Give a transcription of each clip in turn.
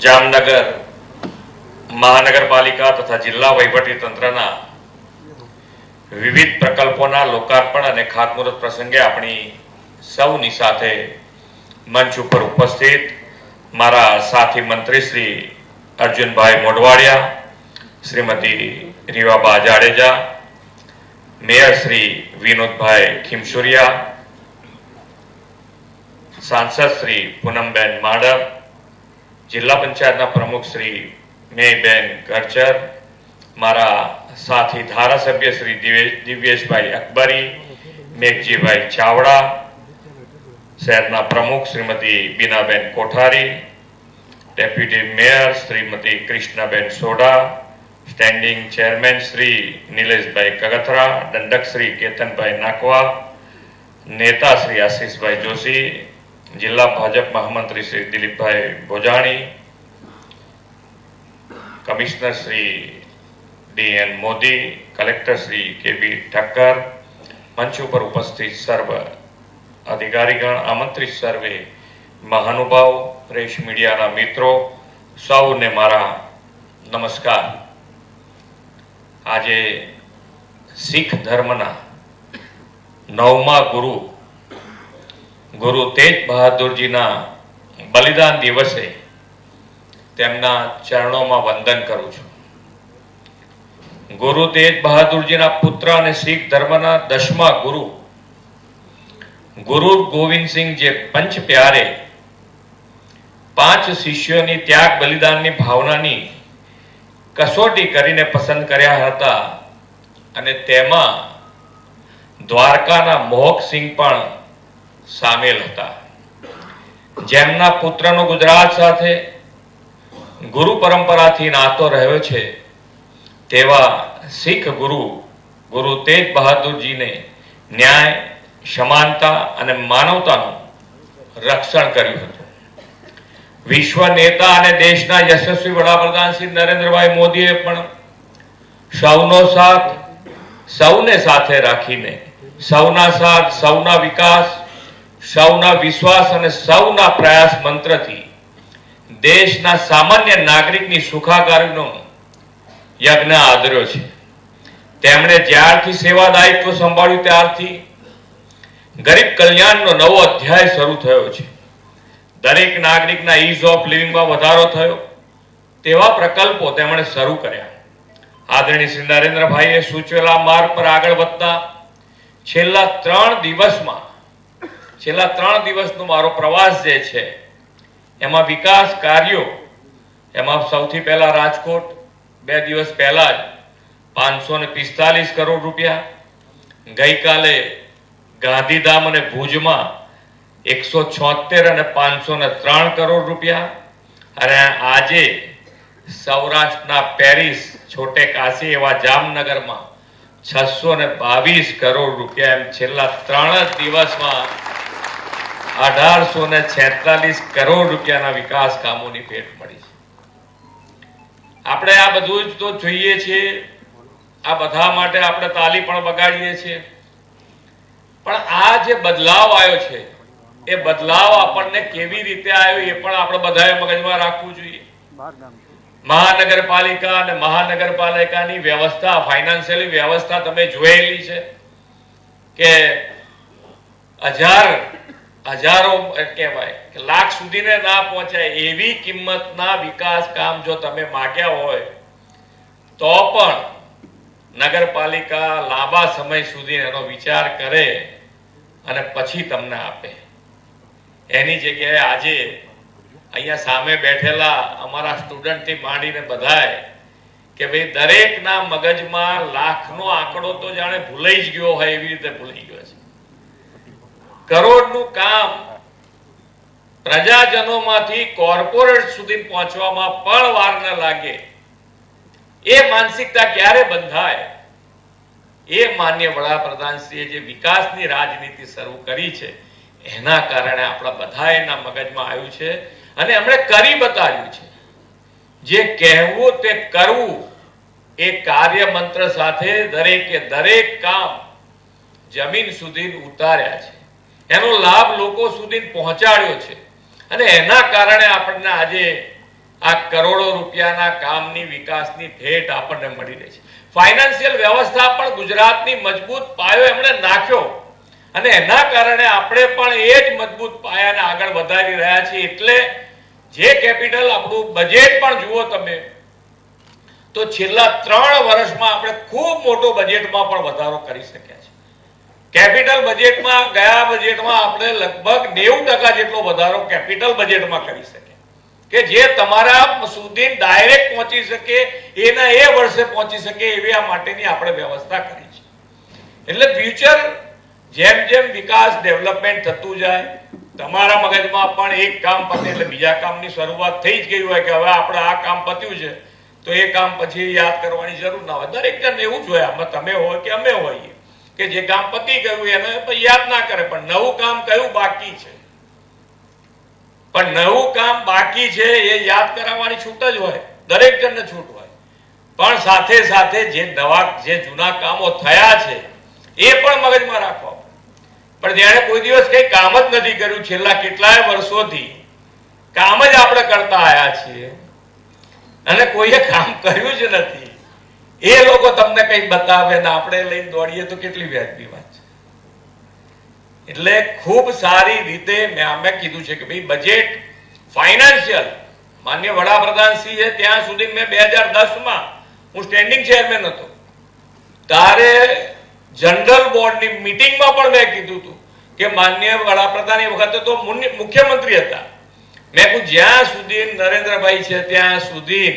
જામનગર મહાનગરપાલિકા તથા જિલ્લા વહીવટી તંત્રના વિવિધ પ્રકલ્પોના લોકાર્પણ અને ખાતમુહૂર્ત પ્રસંગે આપણી સૌની સાથે મંચ ઉપર ઉપસ્થિત મારા સાથી મંત્રી શ્રી અર્જુનભાઈ મોઢવાડિયા, શ્રીમતી રીવાબા જાડેજા, મેયર શ્રી વિનોદભાઈ ખીમસુરિયા, सांसद श्री पूनमबेन माडर, जिला पंचायत प्रमुख श्री मेयबेन गरचर, मारा साथी धारासभ्य श्री दिव्येश भाई अकबरी, मेघजी भाई चावड़ा, शहर प्रमुख Shrimati Binaben Kothari, deputy mayor Shrimati Krishnaben Soda, standing chairman Shri Nilesh bhai Kagathara, दंडक श्री केतन भाई नाकवा, नेता श्री आशीष भाई जोशी, जिला भाजप महामंत्री श्री दिलीप भाई Bhojani, commissioner Shri DN Modi, collector Shri KB Thakkar, मंच पर उपस्थित सर्व अधिकारीगण, आमंत्रित सर्वे महानुभाव, प्रेस मीडिया मित्रों, सौने मारा नमस्कार। आज सिख धर्मना नवमा गुरु तेज बहादुर जी ना बलिदान दिवसे तेमना चरणों में वंदन करूं छूं। गुरु तेज बहादुर जी ना पुत्र और सिख धर्मना 10मा गुरु गोविंद सिंह जे पंच प्यारे 5 शिष्यों त्याग बलिदान की भावना की कसोटी करीने पसंद कर्या हता अने तेमा द्वारका मोहक सिंह पण सामेल हता, जेमना पुत्रनो गुजरात साथे गुरु परंपरा थी नातो रह्यो छे तेवा सिख गुरु तेज बहादुर जी ने न्याय, समानता अने मानवतानुं रक्षण कर्युं हतुं। विश्व नेता अने देशना यशस्वी वडाप्रधान श्री नरेन्द्रभाई मोदीए पण सौनो साथ सौने साथे राखीने सौना साथ सौना विकास, सौना विश्वास और सौना प्रयास मंत्र थी देशना सामान्य नागरिक की सुखाकारीनो यज्ञ आदर्यो छे। तेमणे ज्यारथी सेवा दायित्व संभाळ्युं त्यारथी गरीब कल्याणनो नवो अध्याय शरू थयो छे। दरेक नागरिकना ईज ऑफ लिविंग में वधारो थयो तेवा प्रकल्पो तेमणे शरू कर्या। आदरणीय श्री नरेन्द्रभाईए सूचवेला मार्ग पर आगळ वधता छेल्ला 3 દિવસનો મારો પ્રવાસ જે છે એમાં વિકાસ કાર્યો એમાં સૌથી પહેલા રાજકોટ 2 દિવસ પહેલા જ 545 કરોડ રૂપિયા, ગઈકાલે ગાંધીધામ અને ભુજમાં 176 અને 503 કરોડ રૂપિયા અને આજે સૌરાષ્ટ્રના પેરિસ છોટે કાશી એવા જામનગરમાં 622 કરોડ રૂપિયા એમ છેલ્લા 3 જ દિવસમાં 1846 करोड़ रूपिया विकास कामों की भेट मળી છે। આપણે આ બધું જ તો જોઈએ છીએ, આ બધા માટે આપણે તાલી પણ વગાડીએ છીએ, પણ આ જે બદલાવ આવ્યો છે એ બદલાવ આપણને કેવી રીતે આવ્યો એ પણ આપણે બધાએ મગજમાં રાખવું જોઈએ। મહાનગરપાલિકા અને મહાનગરપાલિકાની વ્યવસ્થા, ફાઇનાન્શિયલી વ્યવસ્થા તમે જોયેલી છે કે हजारों कहवाय लाख सुधी ने ना पहुंचाय एवी किंमतना विकास काम जो तमे माग्या होय तो पण नगरपालिका लांबा समय सुधी एनो विचार करे अने पछी तमने आपे। एनी जग्याए आजे अहींया सामे बैठेला अमारा स्टूडंट थी मांडीने बधाय के भाई दरेक ना मगजमां लाखनो आंकड़ो तो जाने भूलाई ज गयो होय एवी रीते भूलाई गयो छे। करोड़नु काम प्रजाजनों मांथी कॉर्पोरेट सुधी पहोंचवामां पण वार न लागे ए मानसिकता क्यारे बंधाय? ए मान्य वडाप्रधानश्रीए जे विकासनी राजनीति शरू करी छे एना कारणे आपणा बधाएना मगजमां आव्युं छे अने एमणे करी बताव्युं छे। जे कहेवुं ते करवुं ए कार्य मंत्र साथे दरेके दरेक काम जमीन सुधी उतार्या छे, एनो लाभ लोको सुधी पहोंचाड्यो छे અને એના કારણે આપણને આજે આ કરોડો રૂપિયાના કામની વિકાસની ભેટ આપણને મળી રહી છે. ફાઇનાન્શિયલ વ્યવસ્થા પણ ગુજરાતની મજબૂત પાયો એમણે નાખ્યો અને એના કારણે આપણે પણ એ જ મજબૂત પાયાને આગળ વધારી રહ્યા છીએ. એટલે જે કેપિટલ આપણું બજેટ પણ જુઓ તમે તો છેલ્લા 3 વર્ષમાં આપણે ખૂબ મોટો બજેટમાં પણ વધારો કરી શક્યા છે. કેપિટલ બજેટમાં ગયા બજેટમાં આપણે લગભગ 90% જેટલો વધારો કેપિટલ બજેટમાં કરી શક્યા કે જે તમારા સુધી ડાયરેક્ટ પહોંચી શકે, એના એ વર્ષે પહોંચી શકે એવી આ માટેની આપણે વ્યવસ્થા કરી છે. એટલે ફ્યુચર જેમ જેમ વિકાસ ડેવલપમેન્ટ થતું જાય, તમારા મગજમાં પણ એક કામ પતે એટલે બીજા કામની શરૂઆત થઈ જ ગઈ હોય કે હવે આપણે આ કામ પત્યું છે તો એ કામ પછી યાદ કરવાની જરૂર ના હોય. દરેક જણ એવું જ હોય, આમાં તમે હોય કે અમે હોઈએ, કે જે કામ પતી ગયું એને યાદ ના કરે, પણ નવું કામ કયું બાકી છે, પણ નવું કામ બાકી છે એ યાદ કરાવવાની છૂટ જ હોય, દરેક જણને છૂટ હોય. પણ સાથે સાથે જે જૂના કામો થયા છે એ પણ મગજમાં રાખવા. પણ જેણે કોઈ દિવસ કઈ કામ જ નથી કર્યું, છેલ્લા કેટલાય વર્ષોથી કામ જ આપણે કરતા આયા છીએ અને કોઈએ કામ કર્યું જ નથી, એ લોકો તમને કઈ બતાવે ને આપણે લઈને દોડીએ તો કેટલી વ્યાજબી વાત છે. એટલે ખૂબ સારી રીતે મેં કીધું છે કે ભાઈ બજેટ ફાઇનાન્શિયલ માન્ય વડાપ્રધાન શ્રી ત્યાં સુધી મેં 2010માં હું સ્ટેન્ડિંગ ચેરમેન હતો ત્યારે જનરલ બોર્ડની મીટિંગમાં પણ મેં કીધું હતું કે માન્ય વડાપ્રધાન એ વખતે તો મુખ્યમંત્રી હતા, મેં કહ્યું જ્યાં સુધી નરેન્દ્રભાઈ છે ત્યાં સુધી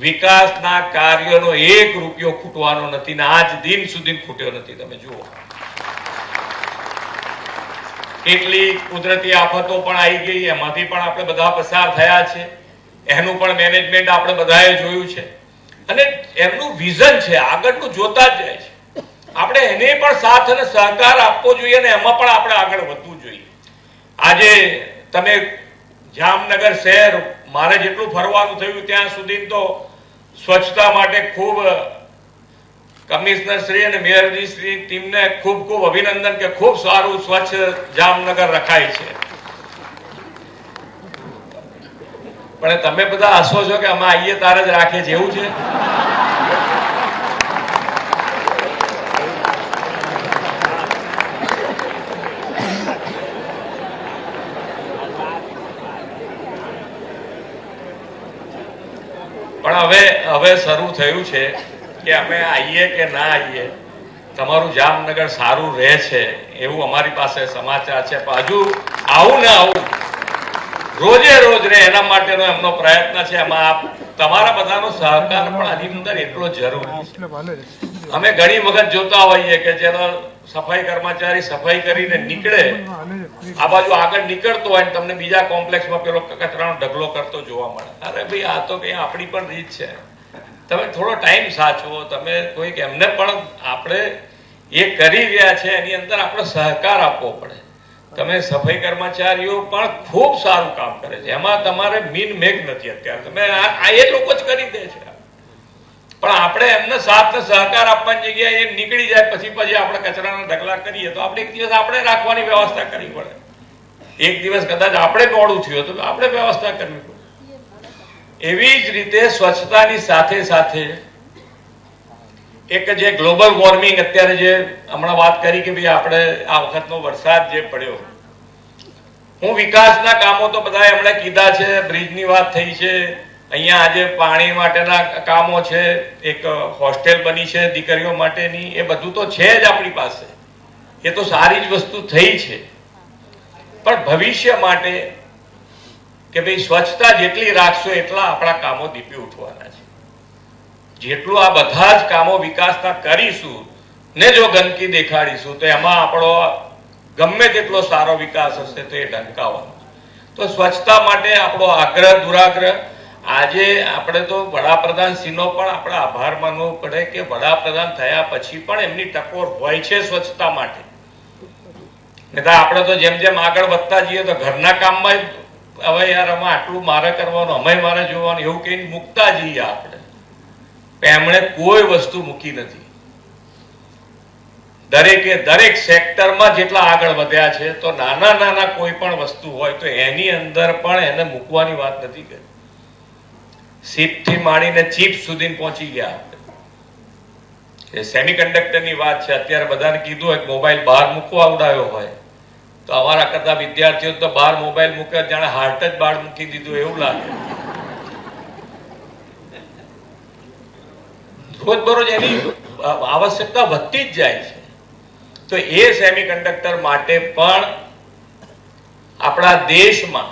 વિકાસના કાર્યોનો 1 રૂપિયો ખૂટવાનો નથી ને આજ દિન સુધી ખૂટ્યો નથી. તમે જુઓ કેટલી કુદરતી આફતો પણ આવી ગઈ, એમાંથી પણ આપણે બધા પસાર થયા છે, એનું પણ મેનેજમેન્ટ આપણે બધાએ જોયું છે અને એમનું વિઝન છે, આગળનું જોતા જ જાય છે. આપણે એને પણ સાથ અને સહકાર આપવો જોઈએ અને એમાં પણ આપણે આગળ વધવું જોઈએ. આજે તમે જામનગર શહેર મારે જેટલું ફરવાનું થયું ત્યાં સુધી તો સ્વચ્છતા માટે ખૂબ કમિશનર શ્રી અને મેયરજી શ્રી ટીમને ખૂબ ખૂબ અભિનંદન કે ખૂબ સારું સ્વચ્છ જામનગર રખાય છે. પણ તમે બધા હસો છો કે અમે આઈએ તારે જ રાખે છે, એવું છે? પણ હવે શરૂ થયું છે કે અમે આવીએ કે ના આવીએ તમારું જામનગર સારું રહે છે એવું અમારી પાસે સમાચાર છે. પણ હજુ આવું ને આવું રોજે રોજ રહે એના માટેનો એમનો પ્રયત્ન છે. એમાં તમારા બધાનો સહકાર પણ આની અંદર એટલો જરૂરી છે. અમે ઘણી વખત જોતા હોઈએ કે જેનો સફાઈ કર્મચારી સફાઈ કરીને નીકળે, આ બાજુ આગળ નીકળતો હોય તમને બીજા કોમ્પ્લેક્સમાં પેલો કચરાનો ઢગલો કરતો જોવા મળે. અરે ભાઈ આ તો કઈ આપણી પણ રીત છે, તમે થોડો ટાઈમ સાચવો, તમે કોઈક એમને પણ આપણે એ કરી રહ્યા છે એની અંદર આપણે સહકાર આપવો પડે. તમે સફાઈ કર્મચારીઓ પણ ખૂબ સારું કામ કરે છે, એમાં તમારે મીન મેઘ નથી. અત્યારે તમે આ એ લોકો જ કરી દે છે, પણ આપણે એમને સાથ ને સહકાર આપવાની જગ્યાએ એ નીકળી જાય પછી આપણે કચરાના ઢગલા કરીએ તો આપણે એક દિવસ આપણે રાખવાની વ્યવસ્થા કરવી પડે. એક દિવસ કદાચ આપણે મોડું થયું તો આપણે વ્યવસ્થા કરવી પડે. એવી જ રીતે સ્વચ્છતાની સાથે સાથે એક જે ગ્લોબલ વોર્મિંગ અત્યારે જે હમણાં વાત કરી કે ભાઈ આપણે આ વખતનો વરસાદ જે પડ્યો, હું વિકાસના કામો તો બધા એમણે કીધા છે, બ્રિજની વાત થઈ છે, અહીંયા આજે પાણી માટેના કામો છે, એક હોસ્ટેલ બની છે દીકરીઓ માટેની, એ બધું તો છે જ આપણી પાસે, એ તો સારી જ વસ્તુ થઈ છે. પણ ભવિષ્ય માટે કે ભાઈ સ્વચ્છતા જેટલી રાખશો એટલા આપણા કામો દીપી ઉઠવાના છે. જેટલું આ બધા જ કામો વિકાસના કરીશું ને જો ગંદકી દેખાડીશું તો એમાં આપણો ગમે તેટલો સારો વિકાસ હશે તો એ ઢંકાવાનો. તો સ્વચ્છતા માટે આપણો આગ્રહ દુરાગ્રહ, આજે આપણે તો વડાપ્રધાન શ્રીનો પણ આપણે આભાર માનવો પડે કે વડાપ્રધાન થયા પછી પણ એમની ટકોર હોય છે સ્વચ્છતા માટે. નહીં તો આપણે તો જેમ જેમ આગળ વધતા જઈએ તો ઘરના કામમાં હવે યાર અમે આટલું મારે કરવાનું, અમે મારે જોવાનું એવું કઈ મૂકતા જઈએ આપણે. એમણે કોઈ વસ્તુ મૂકી નથી. દરેક સેક્ટરમાં જેટલા આગળ વધ્યા છે તો નાના કોઈ પણ વસ્તુ હોય તો એની અંદર પણ એને મૂકવાની વાત નથી કરી. સીપથી માંડીને ચીપ સુધી પહોંચી ગયા. એ સેમિકન્ડક્ટરની વાત છે. અત્યારે બધાને કીધું હોય કે મોબાઈલ બહાર મૂકવા આવડાયો હોય, તો અમારા કરતા વિદ્યાર્થીઓ તો બહાર મોબાઈલ મૂકે જાણે હાર્ટ જ બહાર મૂકી દીધું એવું લાગે. રોજબરોજ એની આવશ્યકતા વધતી જ જાય છે. તો એ સેમિકન્ડક્ટર માટે પણ આપણા દેશમાં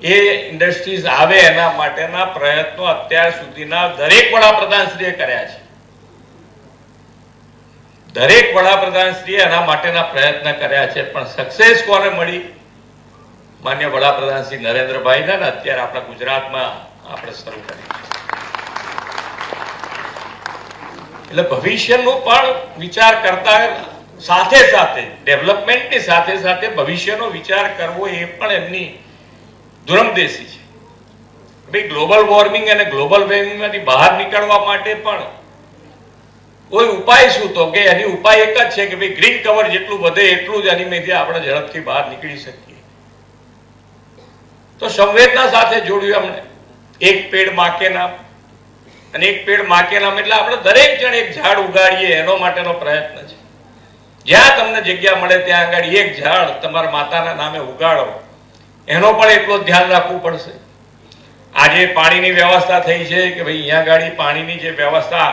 એ ઇન્ડસ્ટ્રીઝ આવે એના માટેના પ્રયત્નો અત્યાર સુધીના દરેક વડાપ્રધાનશ્રીએ કર્યા છે. દરેક વડાપ્રધાનશ્રીએ એના માટેના પ્રયત્ન કર્યા છે. પણ સક્સેસ કોને મળી? માન્ય વડાપ્રધાન શ્રી નરેન્દ્રભાઈને ને અત્યારે આપણા ગુજરાતમાં આપણે શરૂ કરી છે. એટલે ભવિષ્યનું પણ વિચાર કરતા સાથે સાથે ડેવલપમેન્ટની સાથે સાથે ભવિષ્યનો વિચાર કરવો એ પણ એમની દુરંદેશી છે. ભાઈ ગ્લોબલ વોર્મિંગ અને ગ્લોબલ વોર્મિંગમાંથી બહાર નીકળવા માટે પણ કોઈ ઉપાય શું? તો કે એની ઉપાય એક જ છે કે ભાઈ ગ્રીન કવર જેટલું વધે એટલું જ એની મેથી આપણે ઝડપથી બહાર નીકળી શકીએ. તો સંવેદના સાથે જોડ્યું અમને. એક પેડ માં કે નામ અને એક પેડ માં કે નામ એટલે આપણે દરેક જણ એક ઝાડ ઉગાડીએ એનો માટેનો પ્રયત્ન છે. જ્યાં તમને જગ્યા મળે ત્યાં આગળ એક ઝાડ તમારા માતાના નામે ઉગાડો, એનો પણ એટલું ધ્યાન રાખવું પડશે. આજે પાણીની વ્યવસ્થા થઈ છે કે ભાઈ અહીંયા ગાડી પાણીની જે વ્યવસ્થા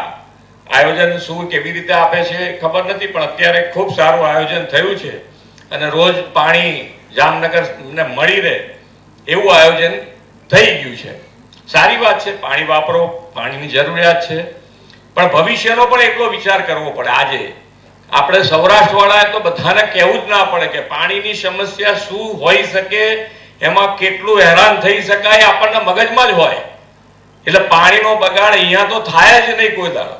આયોજન શું કેવી રીતે આપે છે ખબર નથી, પણ અત્યારે ખૂબ સારું આયોજન થયું છે અને રોજ પાણી જામનગરને મળી રહે એવું આયોજન થઈ ગયું છે. સારી વાત છે. પાણી વાપરો, પાણીની જરૂરિયાત છે, પણ ભવિષ્યનો પણ એટલો વિચાર કરવો પડે. આજે આપણે સૌરાષ્ટ્ર વાળાએ તો બધાને કહેવું જ ના પડે કે પાણીની સમસ્યા શું હોઈ શકે, એમાં કેટલું હેરાન થઈ શકાય આપણને મગજમાં જ હોય. એટલે પાણીનો બગાડ અહીંયા તો થાય જ નહીં કોઈ દાડો.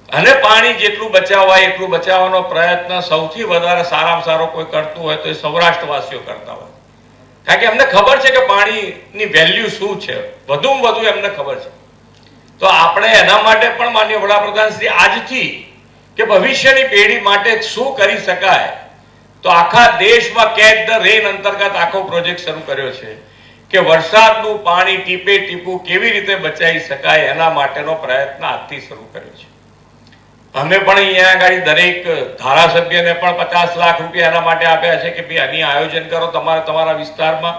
અને પાણી જેટલું બચાવવાય એટલું બચાવવાનો પ્રયત્ન સૌથી વધારે સારામાં સારો કોઈ કરતું હોય તો એ સૌરાષ્ટ્રવાસીઓ કરતા હોય. કારણ કે એમને ખબર છે કે પાણીની વેલ્યુ શું છે, વધુમાં વધુ એમને ખબર છે. તો આપણે એના માટે પણ માનનીય વડાપ્રધાન શ્રી આજથી કે ભવિષ્યની પેઢી માટે શું કરી શકાય, તો આખા દેશમાં કેચ ધ રેન અંતર્ગત આખો પ્રોજેક્ટ શરૂ કર્યો છે કે વરસાદનું પાણી ટીપે ટીપું કેવી રીતે બચાવી શકાય એના માટેનો પ્રયત્ન આજથી શરૂ કર્યો છે. અમે પણ અહીંયા આગળ દરેક ધારાસભ્યને પણ 50 લાખ રૂપિયા એના માટે આપ્યા છે કે ભાઈ આની આયોજન કરો તમારા વિસ્તારમાં.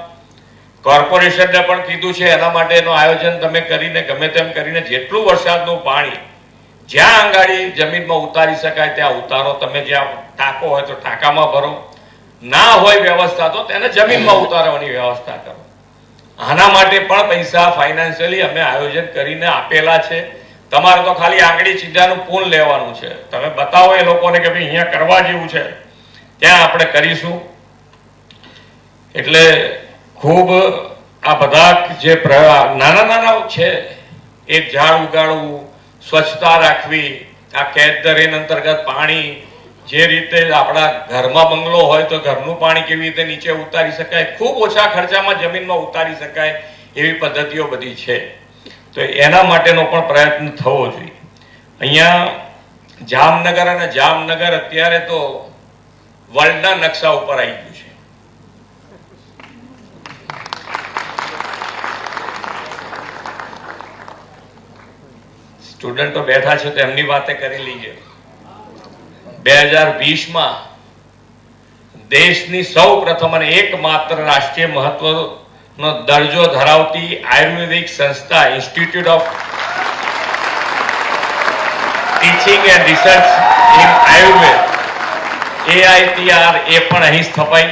કોર્પોરેશનને પણ કીધું છે એના માટેનું આયોજન તમે કરીને ગમે તેમ કરીને જેટલું વરસાદનું પાણી જ્યાં આંગાડી જમીનમાં ઉતારી શકાય ત્યાં ઉતારો. તમે જ્યાં ટાંકો હોય તો ટાંકામાં ભરો, ના હોય વ્યવસ્થા તો તેને જમીનમાં ઉતારવાની વ્યવસ્થા કરો. આના માટે પણ પૈસા ફાઇનાન્શિયલી અમે આયોજન કરીને આપેલા છે. તમારે તો ખાલી આંગળી ચીજાનું પૂન લેવાનું છે. તમે બતાવો એ લોકોને કે ભાઈ અહીંયા કરવા જેવું છે, ત્યાં આપણે કરીશું. એટલે ખૂબ આ બધા જે નાના નાના છે, એક ઝાડ ઉગાડવું, સ્વચ્છતા રાખવી, આ કેચ ધ રેન અંતર્ગત પાણી જે રીતે આપણા ઘરમાં બંગલો હોય તો ઘરનું પાણી કેવી રીતે નીચે ઉતારી શકાય, ખૂબ ઓછા ખર્ચામાં જમીનમાં ઉતારી શકાય એવી પદ્ધતિઓ બધી છે. તો એના માટેનો પણ પ્રયત્ન થવો જોઈએ. અહીંયા જામનગર અને જામનગર અત્યારે તો વર્લ્ડના નકશા ઉપર આવી ગયું છે. સ્ટુડન્ટો બેઠા છે તો એમની વાતે કરી લઈએ. 2020માં દેશની સૌ પ્રથમ અને એકમાત્ર રાષ્ટ્રીય મહત્વનો દરજ્જો ધરાવતી આયુર્વેદિક સંસ્થા institute of teaching and research in Ayurveda AITR એ પણ અહીં સ્થપાઈ.